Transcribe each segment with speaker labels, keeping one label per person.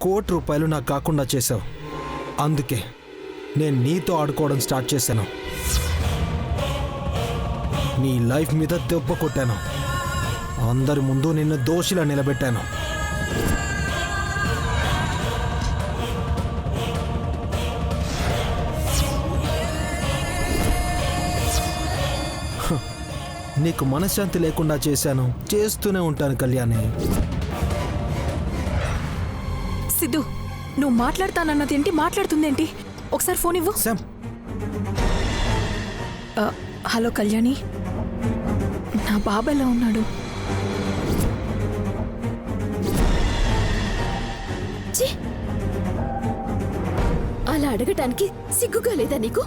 Speaker 1: ₹1,00,00,000 నాకు కాకుండా చేశావు. అందుకే నేను నీతో ఆడుకోవడం స్టార్ట్ చేశాను. నీ లైఫ్ మీద దెబ్బ కొట్టాను. అందరి ముందు నిన్ను దోషిలా నిలబెట్టాను. నీకు మనశ్శాంతి లేకుండా చేశాను, చేస్తూనే ఉంటాను కళ్యాణి.
Speaker 2: సిద్ధు, నువ్వు మాట్లాడతానన్నదేంటి, మాట్లాడుతుందేంటి? ఒకసారి ఫోన్ ఇవ్వు. హలో కళ్యాణి, నా బాబు ఎలా ఉన్నాడు?
Speaker 3: అలా అడగటానికి సిగ్గుగా లేదా నీకు?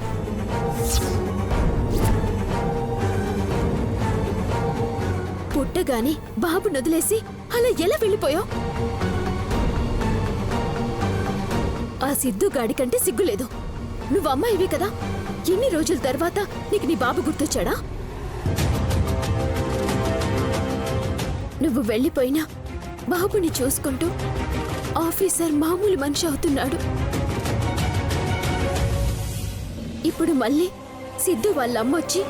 Speaker 3: పుట్టగాని బాబు నొదిలేసి అలా ఎలా వెళ్ళిపోయావు? ఆ సిద్ధు గాడి కంటే సిగ్గులేదు. నువ్వు అమ్మాయివి కదా, ఎన్ని రోజుల తర్వాత నీకు నీ బాబు గుర్తొచ్చాడా? నువ్వు వెళ్ళిపోయినా బాబుని చూసుకుంటూ ఆఫీసర్ మామూలు మనిషి అవుతున్నాడు. ఇప్పుడు మళ్ళీ సిద్ధు వాళ్ళ అమ్మొచ్చి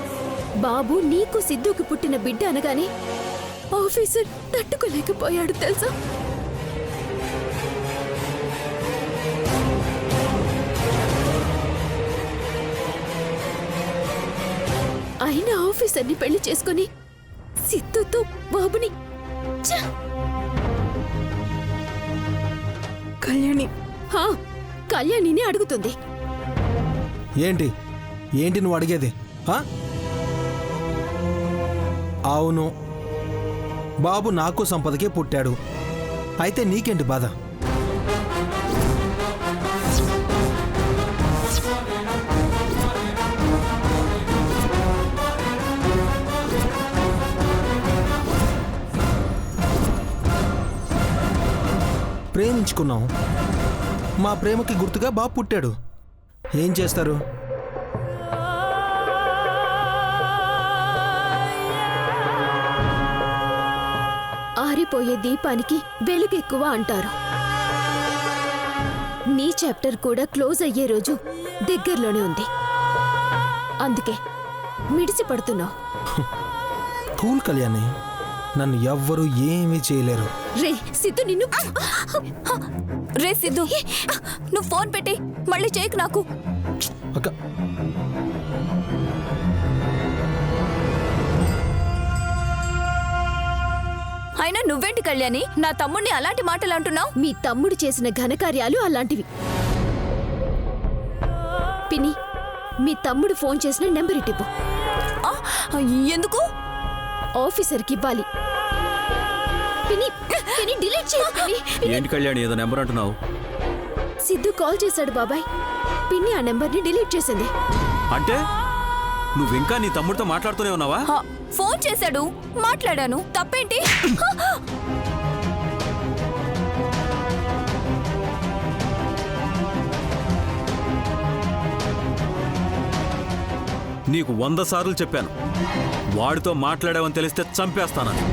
Speaker 3: బాబు నీకు సిద్ధుకి పుట్టిన బిడ్డ అనగానే ఆఫీసర్ తట్టుకోలేకపోయాడు తెలుసా? అయినా ఆఫీసర్ని పెళ్లి చేసుకుని సిద్ధుతో బాబుని
Speaker 2: కళ్యాణి
Speaker 3: కళ్యాణిని అడుగుతుంది.
Speaker 1: ఏంటి ఏంటి నువ్వు అడిగేది? అవును, బాబు నాకు సంపదకే పుట్టాడు. అయితే నీకేంటి బాధ? ప్రేమించుకున్నాం, మా ప్రేమకి గుర్తుగా బాబు పుట్టాడు. ఏం చేస్తారు?
Speaker 3: ఆరిపోయే దీపానికి వెలుగెక్కువ అంటారు. నీ చాప్టర్ కూడా క్లోజ్ అయ్యే రోజు దగ్గరలోనే ఉంది. అందుకే మిడిసి పడుతున్నావు.
Speaker 1: కూల్ కళ్యాణి, నన్ను ఎవ్వరూ ఏమీ చేయలేరు.
Speaker 3: రే సిద్ధు, నిన్ను
Speaker 2: రే సిద్ధు, నువ్వు ఫోన్ పెట్టి మళ్ళీ చేయకు నాకు.
Speaker 1: అక్క,
Speaker 2: అయినా నువ్వేంటి కళ్యాణి నా తమ్ముడిని అలాంటి మాటలు అంటున్నావు?
Speaker 3: మీ తమ్ముడు చేసిన ఘనకార్యాలు అలాంటివి. పిన్ని, మీ తమ్ముడు ఫోన్ చేసిన నెంబర్ ఇటివ్వు.
Speaker 2: ఎందుకు?
Speaker 3: ఆఫీసర్కి ఇవ్వాలి. పిన్ని, పిన్ని డిలీట్ చేయి.
Speaker 4: ఏంటి కళ్యాణి ఏదో నెంబర్ అంటున్నావు?
Speaker 3: సిద్ధు కాల్ చేశాడు బాబాయ్. పిన్ని ఆ నెంబర్ని డిలీట్ చేసింది.
Speaker 4: అంటే నువ్వింకా నీ తమ్ముడితో మాట్లాడుతూనే ఉన్నావా?
Speaker 2: ఫోన్ చేశాడు, మాట్లాడాను, తప్పేంటి?
Speaker 4: నీకు 100 సార్లు చెప్పాను, వాడితో మాట్లాడావని తెలిస్తే చంపేస్తానని.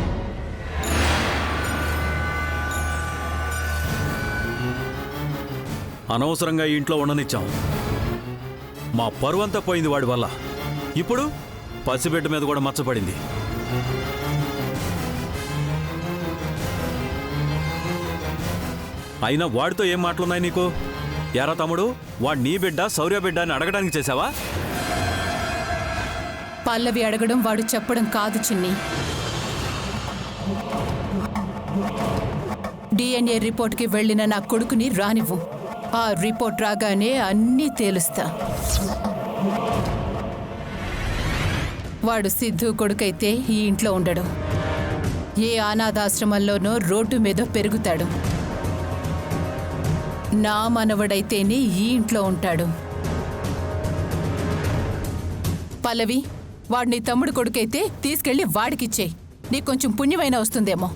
Speaker 4: అనవసరంగా ఈ ఇంట్లో ఉండనిచ్చాం. మా పరువంతా పోయింది వాడి వల్ల. ఇప్పుడు పసిబిడ్డ మీద కూడా మచ్చపడింది. అయినా వాడితో ఏం మాటలున్నాయి నీకు? యారా తమ్ముడు, వాడు నీ బిడ్డ శౌర్య బిడ్డ అని అడగడానికి చేశావా?
Speaker 5: పల్లవి అడగడం వాడు చెప్పడం కాదు చిన్ని. DNA రిపోర్ట్కి వెళ్ళిన నా కొడుకుని రానివ్వు. ఆ రిపోర్ట్ రాగానే అన్నీ తేలుస్తా. వాడు సిద్ధు కొడుకైతే ఈ ఇంట్లో ఉండడు. ఏ అనాథాశ్రమంలోనో రోడ్డు మీద పెరుగుతాడు. నా మనవడైతేనే ఈ ఇంట్లో ఉంటాడు. పల్లవి, వాడు నీ తమ్ముడు కొడుకైతే తీసుకెళ్లి వాడికిచ్చేయి. నీకు కొంచెం పుణ్యమైనా వస్తుందేమో.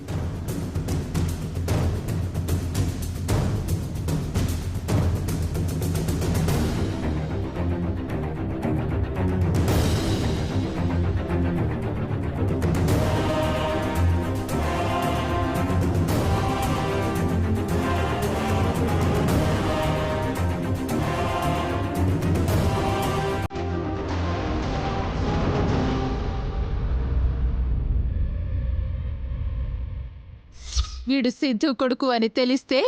Speaker 5: వీడు సిద్ధు కొడుకు అని తెలిస్తే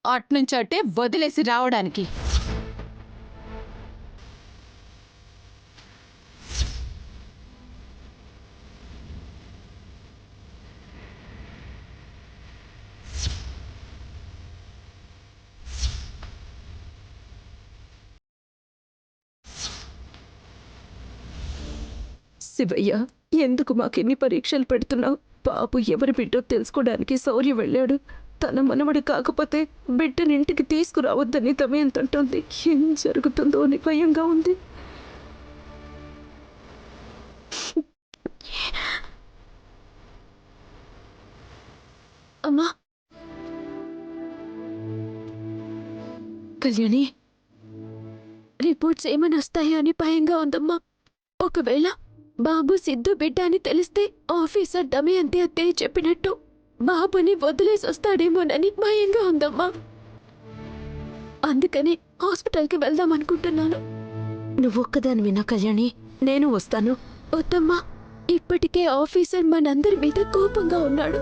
Speaker 5: అట్నుంచటే వదిలేసి రావడానికి.
Speaker 3: శివయ్య, ఎందుకు మాకెన్ని పరీక్షలు పెడుతున్నావు? బాబు ఎవరి బిడ్డో తెలుసుకోవడానికి శౌర్య వెళ్ళాడు. తన మనవడు కాకపోతే బిడ్డని ఇంటికి తీసుకురావద్దని దమయంతంటోంది. ఏం జరుగుతుందో అని భయంగా ఉంది. అమ్మా కళ్యాణి, రిపోర్ట్స్ ఏమని వస్తాయో అని భయంగా ఉందమ్మా. ఒకవేళ బాబు సిద్ధు బిడ్డ అని తెలిస్తే ఆఫీసర్ దమయంతి అత్తయ్య చెప్పినట్టు బాబుని వదిలేసి వస్తాడేమోనని భయంగా ఉందమ్మా. అందుకని హాస్పిటల్కి వెళ్దాం అనుకుంటున్నాను. నువ్వొక్కదాని వినా కళ్యాణి, నేను వస్తాను. వద్దమ్మా, ఇప్పటికే ఆఫీసర్ మనందరి మీద కోపంగా ఉన్నాడు.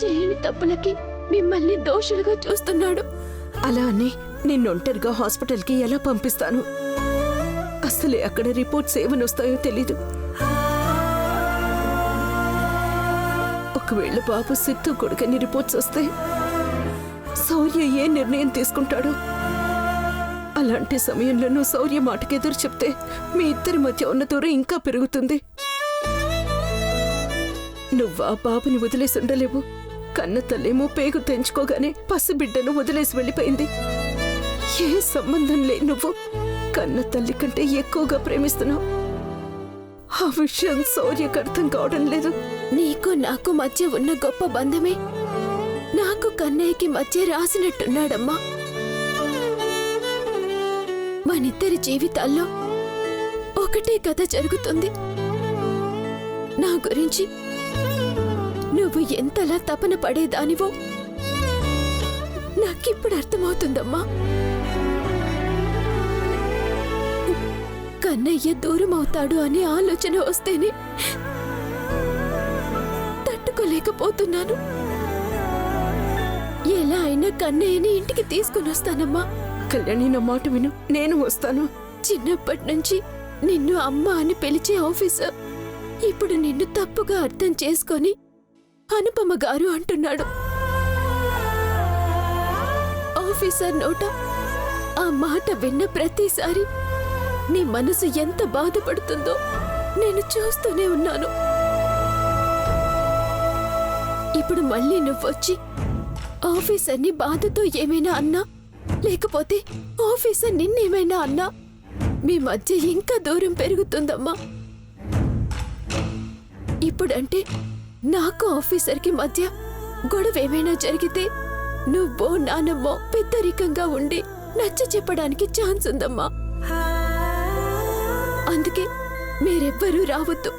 Speaker 3: చేయని తప్పులకి మిమ్మల్ని దోషులుగా చూస్తున్నాడు. అలా అని నిన్నొంటరిగా హాస్పిటల్కి ఎలా పంపిస్తాను? అసలే అక్కడ రిపోర్ట్స్ ఏమని వస్తాయో తెలీదు. ఒకవేళ బాబు సిద్ధు కొడుకని రిపోర్ట్స్ వస్తే శౌర్య ఏ నిర్ణయం తీసుకుంటాడో? అలాంటి సమయంలో నువ్వు శౌర్య మాటకి ఎదురు చెప్తే మీ ఇద్దరి మధ్య ఉన్న దూరం ఇంకా పెరుగుతుంది. నువ్వా బాబుని వదిలేసి ఉండలేవు. కన్న తల్లేమో పేగు తెంచుకోగానే పసిబిడ్డను వదిలేసి వెళ్ళిపోయింది. ఏ సంబంధం లేదు, నువ్వు కన్న తల్లి కంటే ఎక్కువగా ప్రేమిస్తున్నావు. ఆ విషయం శౌర్యకు అర్థం కావడం లేదు. నీకు నాకు మధ్య ఉన్న గొప్ప బంధమే నాకు కన్నయ్యకి మధ్య రాసినట్టున్నాడమ్మా. మనిద్దరి జీవితాల్లో ఒకటే కథ జరుగుతుంది. నా గురించి నువ్వు ఎంతలా తపన పడేదానివో నాకిప్పుడు అర్థమవుతుందమ్మా. కన్నయ్య దూరం అవుతాడు అనే ఆలోచన వస్తేనే తట్టుకోలేకపోతున్నాను. ఎలా అయినా కన్నయ్యని ఇంటికి తీసుకుని వస్తానమ్మా. కళ్యాణి, నా మాట విను, నేను వస్తాను. చిన్నప్పటి నుంచి నిన్ను అమ్మ అని పిలిచే ఆఫీసర్ ఇప్పుడు నిన్ను తప్పుగా అర్థం చేసుకొని అనుపమ గారు అంటున్నాడు. ఆఫీసర్ నోట ఆ మాట విన్న ప్రతిసారి నీ మనసు ఎంత బాధపడుతుందో నేను చూస్తూనే ఉన్నాను. ఇప్పుడు మళ్ళీ నువ్వొచ్చి ఆఫీసర్ని బాధతో ఏమైనా అన్నా, లేకపోతే ఆఫీసర్ నిన్నేమైనా అన్నా మీ మధ్య ఇంకా దూరం పెరుగుతుందమ్మా. ఇప్పుడంటే నాకు ఆఫీసర్కి మధ్య గొడవ ఏమైనా జరిగితే నువ్వో నానమ్మో పెద్దరికంగా ఉండి నచ్చ చెప్పడానికి ఛాన్స్ ఉందమ్మా. అందుకే మీరెవ్వరూ రావద్దు.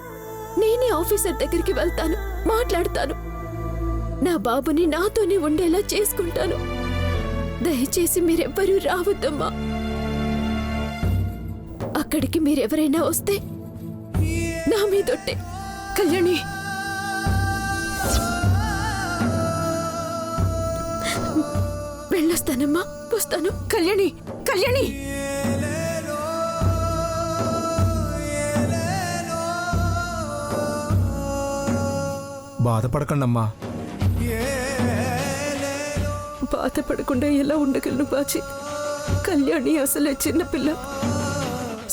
Speaker 3: నేనే ఆఫీసర్ దగ్గరికి వెళ్తాను, మాట్లాడతాను. నా బాబుని నాతోనే ఉండేలా చేసుకుంటాను. దయచేసి మీరెవ్వరూ రావద్దమ్మా. అక్కడికి మీరెవరైనా వస్తే నా మీదొట్టే. కళ్యాణి, వెళ్ళొస్తానమ్మా, వస్తాను. కళ్యాణి, కళ్యాణి,
Speaker 1: బాధపడకండమ్మా.
Speaker 3: బాధపడకుండా ఎలా ఉండగలను బాచి? కళ్యాణి అసలే చిన్నపిల్ల.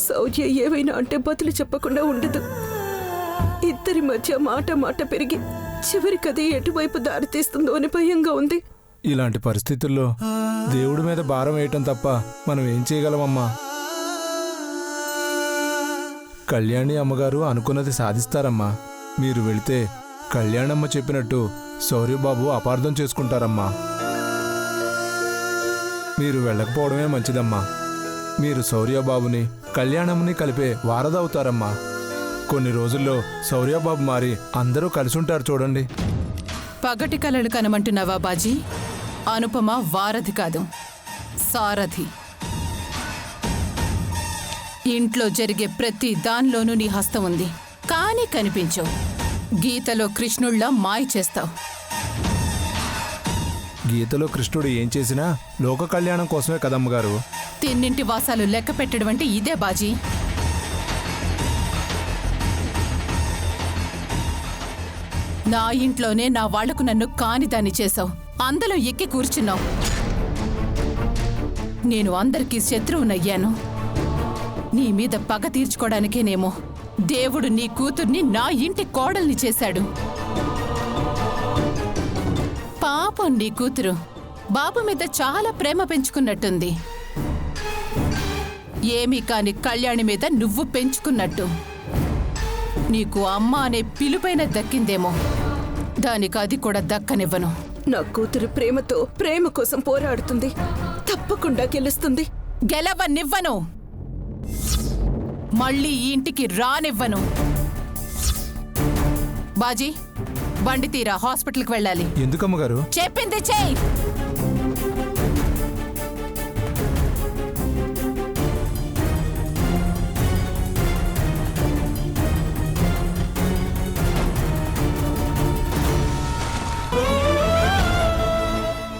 Speaker 3: శౌర్య ఏవైనా అంటే బదులు చెప్పకుండా ఉండదు. ఇద్దరి మధ్య మాట పెరిగి చివరికది ఎటువైపు దారితీస్తుందో అని భయంగా ఉంది.
Speaker 1: ఇలాంటి పరిస్థితుల్లో దేవుడి మీద భారం వేయటం తప్ప మనం ఏం చేయగలమమ్మా? కళ్యాణి అమ్మగారు అనుకున్నది సాధిస్తారమ్మా. మీరు వెళితే కళ్యాణమ్మ చెప్పినట్టు శౌర్యబాబు అపార్థం చేసుకుంటారమ్మా. మీరు వెళ్ళకపోవడమే మంచిదమ్మా. మీరు శౌర్యబాబుని కళ్యాణమ్మని కలిపే వారదవుతారమ్మా. కొన్ని రోజుల్లో శౌర్యబాబు మారి అందరూ కలిసుంటారు చూడండి.
Speaker 5: పగటి కలలు కనమంటున్నావా బాజీ? అనుపమ వారధి కాదు, సారథి. ఇంట్లో జరిగే ప్రతి దానిలోనూ నీ హస్తం ఉంది. కానీ కనిపించవు. గీతలో కృష్ణుళ్ళ మాయ చేస్తావు.
Speaker 6: గీతలో కృష్ణుడు ఏం చేసినా లోక కళ్యాణం కోసమే కదమ్మగారు.
Speaker 5: తిన్నింటి వాసాలు లెక్క పెట్టడం అంటే ఇదే బాజీ. నా ఇంట్లోనే నా వాళ్లకు నన్ను కానిదాన్ని చేశావు, అందులో ఎక్కి కూర్చున్నావు. నేను అందరికీ శత్రువునయ్యాను. నీ మీద పగ తీర్చుకోవడానికేనేమో దేవుడు నీ కూతుర్ని నా ఇంటి కోడల్ని చేశాడు. పాపం నీ కూతురు బాబు మీద చాలా ప్రేమ పెంచుకున్నట్టుంది. ఏమీ కాని కళ్యాణి మీద నువ్వు పెంచుకున్నట్టు. నీకు అమ్మ అనే పిలుపైన దక్కిందేమో, దానికి అది కూడా దక్కనివ్వను.
Speaker 3: నా కూతురు ప్రేమతో ప్రేమ కోసం పోరాడుతుంది, తప్పకుండా గెలుస్తుంది.
Speaker 5: గెలవనివ్వను, మళ్ళీ ఈ ఇంటికి రానివ్వను. బాజీ, బండి తీరా, హాస్పిటల్కి వెళ్ళాలి.
Speaker 6: ఎందుకమ్మగారు?
Speaker 5: చెప్పింది చెయ్యి.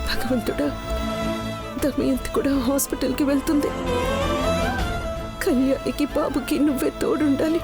Speaker 3: భగవంతుడా, దమయంతి కూడా హాస్పిటల్కి వెళ్తుంది. కళ్యాణికి బాబుకి నువ్వే తోడుండాలి.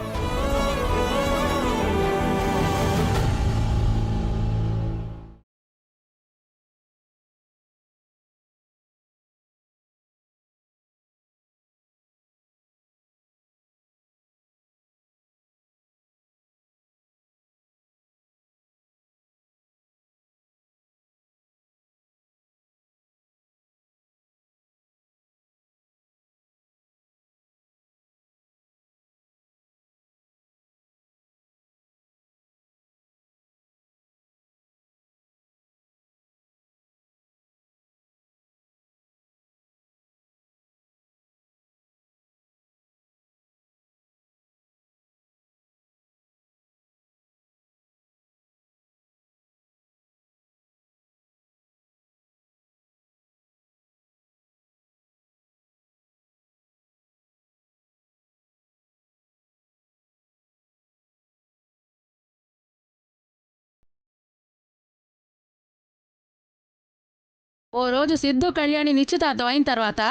Speaker 7: ఓ రోజు సిద్ధు కళ్యాణి నిశ్చితార్థం అయిన తర్వాత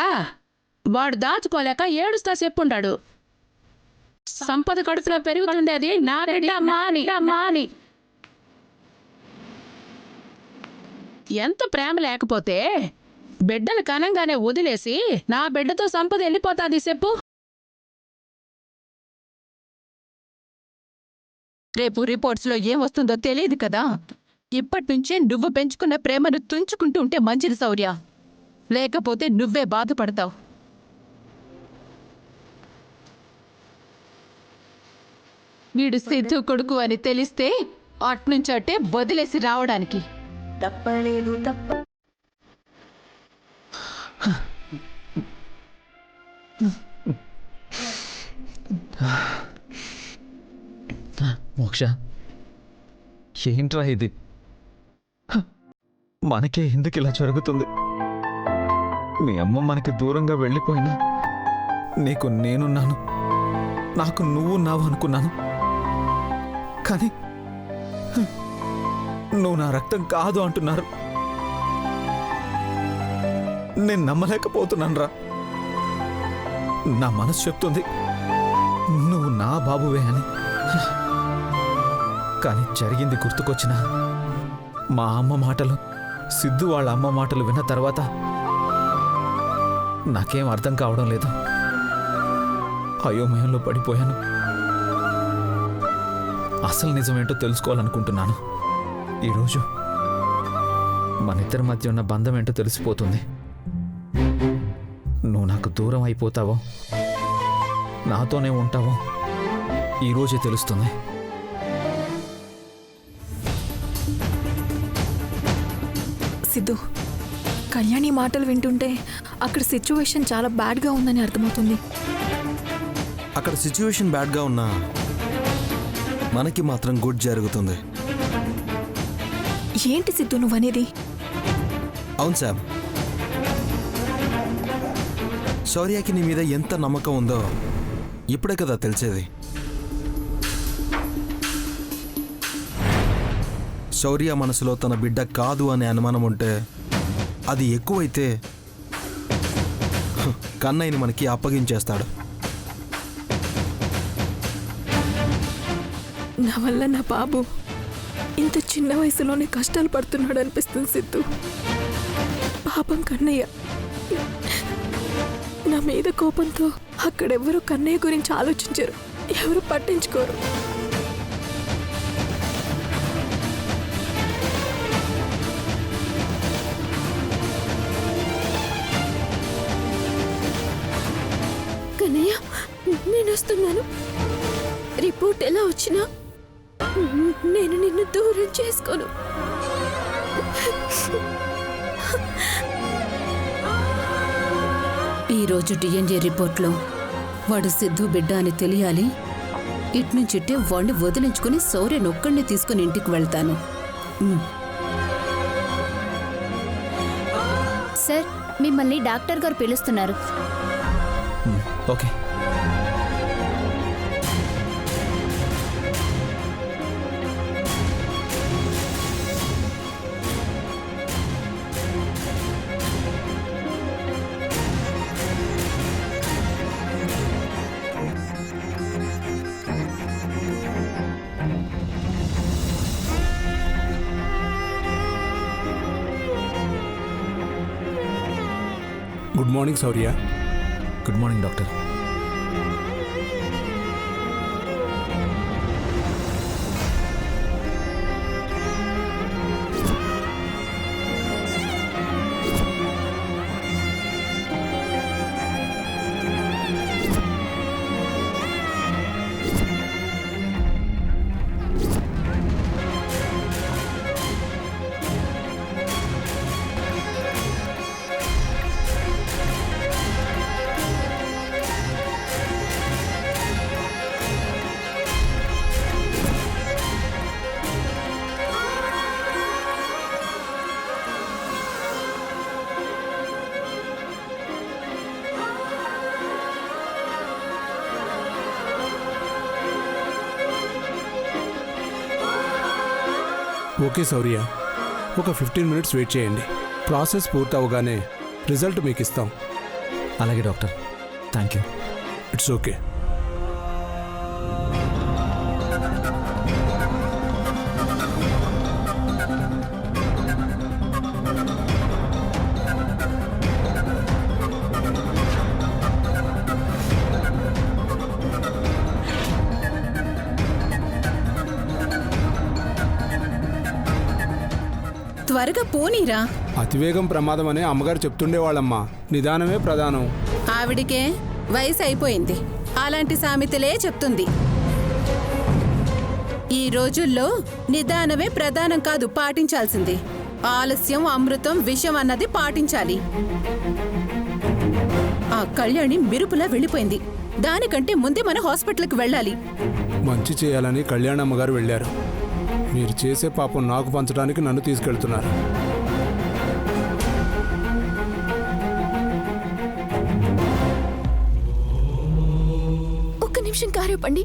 Speaker 7: వాడు దాచుకోలేక ఏడుస్తా చెప్పుండాడు. సంపద కడుపులో పెరుగుతుండేది నా రెడ్డి అమ్మా అని. ఎంత ప్రేమ లేకపోతే బిడ్డలు కనంగానే వదిలేసి నా బిడ్డతో సంపద వెళ్ళిపోతాది చెప్పు.
Speaker 5: రేపు రిపోర్ట్స్లో ఏం వస్తుందో తెలియదు కదా. ఇప్పటి నుంచే నువ్వు పెంచుకున్న ప్రేమను తుంచుకుంటూ ఉంటే మంచిది శౌర్య, లేకపోతే నువ్వే బాధపడతావు. వీడు సిద్ధు కొడుకు అని తెలిస్తే అట్నుంచటే వదిలేసి రావడానికి
Speaker 3: తప్పలేదు.
Speaker 8: మోక్ష, ఏంట్రా ఇది? మనకే ఎందుకు ఇలా జరుగుతుంది? మీ అమ్మ మనకి దూరంగా వెళ్ళిపోయినా
Speaker 1: నీకు నేనున్నాను, నాకు నువ్వున్నావు అనుకున్నాను. కానీ నువ్వు నా రక్తం కాదు అంటున్నారు. నేను నమ్మలేకపోతున్నాను రా. నా మనసు చెప్తుంది నువ్వు నా బాబువే అని. కానీ జరిగింది గుర్తుకొచ్చిన మా అమ్మ మాటలు, సిద్ధు వాళ్ళ అమ్మ మాటలు విన్న తర్వాత నాకేం అర్థం కావడం లేదు. అయోమయంలో పడిపోయాను. అసలు నిజమేంటో తెలుసుకోవాలనుకుంటున్నాను. ఈరోజు మన ఇద్దరి మధ్య ఉన్న బంధం ఏంటో తెలిసిపోతుంది. నువ్వు నాకు దూరం అయిపోతావో నాతోనే ఉంటావో ఈరోజే తెలుస్తుంది.
Speaker 2: సిద్ధు, కళ్యాణి మాటలు వింటుంటే అక్కడ సిచ్యువేషన్ చాలా బ్యాడ్గా ఉందని అర్థమవుతుంది.
Speaker 9: అక్కడ సిచ్యువేషన్ బ్యాడ్గా ఉన్నా మనకి మాత్రం గుడ్ జరుగుతుంది.
Speaker 2: ఏంటి సిద్ధు నువ్వనేది?
Speaker 9: అవును శామ్, శౌర్యకి నీ మీద ఎంత నమ్మకం ఉందో ఇప్పుడే కదా తెలిసేది. శౌర్య మనసులో తన బిడ్డ కాదు అనే అనుమానం ఉంటే అది ఎక్కువైతే కన్నయ్యని మనకి అప్పగించేస్తాడు.
Speaker 3: నా వల్ల నా బాబు ఇంత చిన్న వయసులోనే కష్టాలు పడుతున్నాడు అనిపిస్తుంది సిద్ధు. పాపం కన్నయ్య. నా మీద కోపంతో అక్కడెవ్వరూ కన్నయ్య గురించి ఆలోచించరు, ఎవరు పట్టించుకోరు. కన్నయ్య, నేను వస్తున్నాను. రిపోర్ట్ ఎలా వచ్చినా నేను నిన్ను దూరం చేసుకోను.
Speaker 7: ఈరోజు డిఎన్ఏ రిపోర్ట్లో వాడు సిద్ధు బిడ్డ అని తెలియాలి. ఇట్నుంచిట్టే వాడిని వదిలించుకుని శౌర్యనొక్కడిని తీసుకుని ఇంటికి వెళ్తాను.
Speaker 2: సార్, మిమ్మల్ని డాక్టర్ గారు పిలుస్తున్నారు.
Speaker 1: Okay.
Speaker 6: Good morning Shaurya.
Speaker 1: Good morning doctor.
Speaker 6: Okay Shaurya, ఒక 15 మినిట్స్ వెయిట్ చేయండి. ప్రాసెస్ పూర్తి అవగానే రిజల్ట్ మీకు ఇస్తాం.
Speaker 1: అలాగే doctor, thank you.
Speaker 6: It's okay.
Speaker 5: త్వరగా పోనీరా.
Speaker 6: అతివేగం ప్రమాదం అని అమ్మగారు చెప్తుండేవాళ్ళమ్మా. నిదానమే ప్రధానం.
Speaker 5: ఆవిడికే వయసు అయిపోయింది, అలాంటి సామెతలే చెప్తుంది. ఈ రోజుల్లో నిదానమే ప్రధానం కాదు పాటించాల్సింది. ఆలస్యం అమృతం విషం అన్నది పాటించాలి. ఆ కళ్యాణి మిరుపులా వెళ్ళిపోయింది. దానికంటే ముందే మన హాస్పిటల్కి వెళ్ళాలి.
Speaker 6: మంచి చేయాలని కళ్యాణమ్మ గారు వెళ్ళారు. మీరు చేసే పాపం నాకు పంచడానికి నన్ను తీసుకెళ్తున్నారు.
Speaker 3: ఒక్క నిమిషం కారేపండి.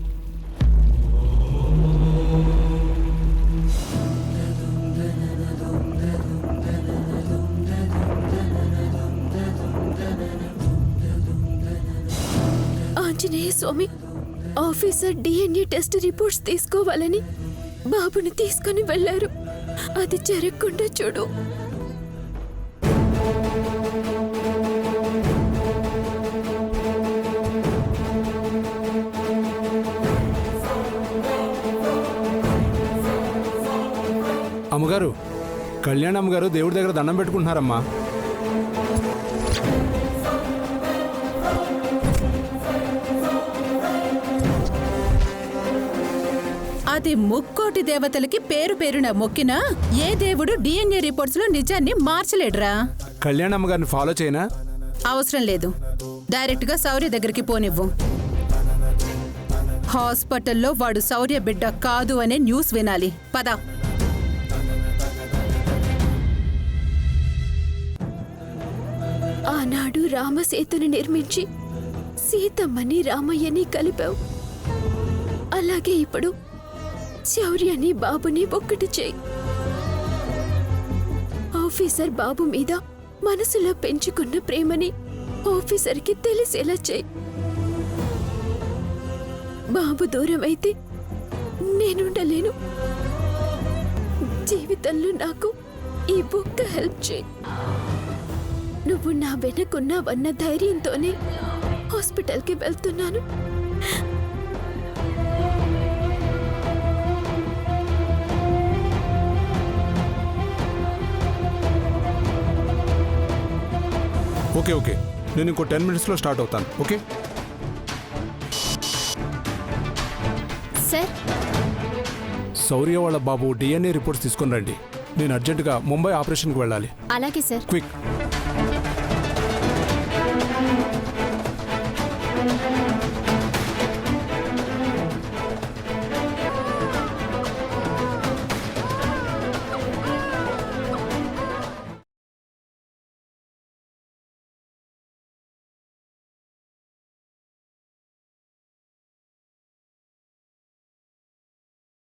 Speaker 3: ఆంజనేయ స్వామి, ఆఫీసర్ డిఎన్ఏ టెస్ట్ రిపోర్ట్స్ తీసుకోవాలని బాబుని తీసుకుని వెళ్ళారు. అది జరగకుండా చూడు.
Speaker 6: అమ్మగారు, కళ్యాణమ్మ గారు దేవుడి దగ్గర దండం పెట్టుకుంటున్నారమ్మా.
Speaker 5: అది ముక్కోటి దేవతలకి పేరు పేరున మొక్కినా ఏ దేవుడు డిఎన్ఏ రిపోర్ట్స్ లో నిజాన్ని మార్చలేడురా.
Speaker 6: కళ్యాణమ్మ గారిని ఫాలో చేయనా?
Speaker 5: అవసరం లేదు, డైరెక్ట్ గా శౌర్య దగ్గరికి పోనివ్వు. హాస్పిటల్లో వాడు శౌర్య బిడ్డ కాదు అనే న్యూస్ వినాలి. పద.
Speaker 3: ఆనాడు రామసేతుని నిర్మించి సీతమ్మని రామయ్యని కలిపావు. అలాగే ఇప్పుడు శౌర్యని బాబుని ఒక్కటి చేయి. ఆఫీసర్ బాబు మీద మనసులో పెంచుకున్న ప్రేమని ఆఫీసర్కి తెలిసేలా చేయి. బాబు దూరం అయితే నేనుండలేను. జీవితంలో నాకు ఈ బుక్క హెల్ప్ చేయి. నువ్వు నా వెనకున్నావన్న ధైర్యంతోనే హాస్పిటల్కి వెళ్తున్నాను.
Speaker 6: ఓకే ఓకే, నేను ఇంకో 10 మినిట్స్లో స్టార్ట్ అవుతాను. ఓకే
Speaker 2: సార్,
Speaker 6: శౌర్య వాళ్ళ బాబు డిఎన్ఏ రిపోర్ట్స్ తీసుకొని రండి. నేను అర్జెంటుగా ముంబై ఆపరేషన్కి వెళ్ళాలి.
Speaker 2: అలాగే సార్.
Speaker 6: క్విక్.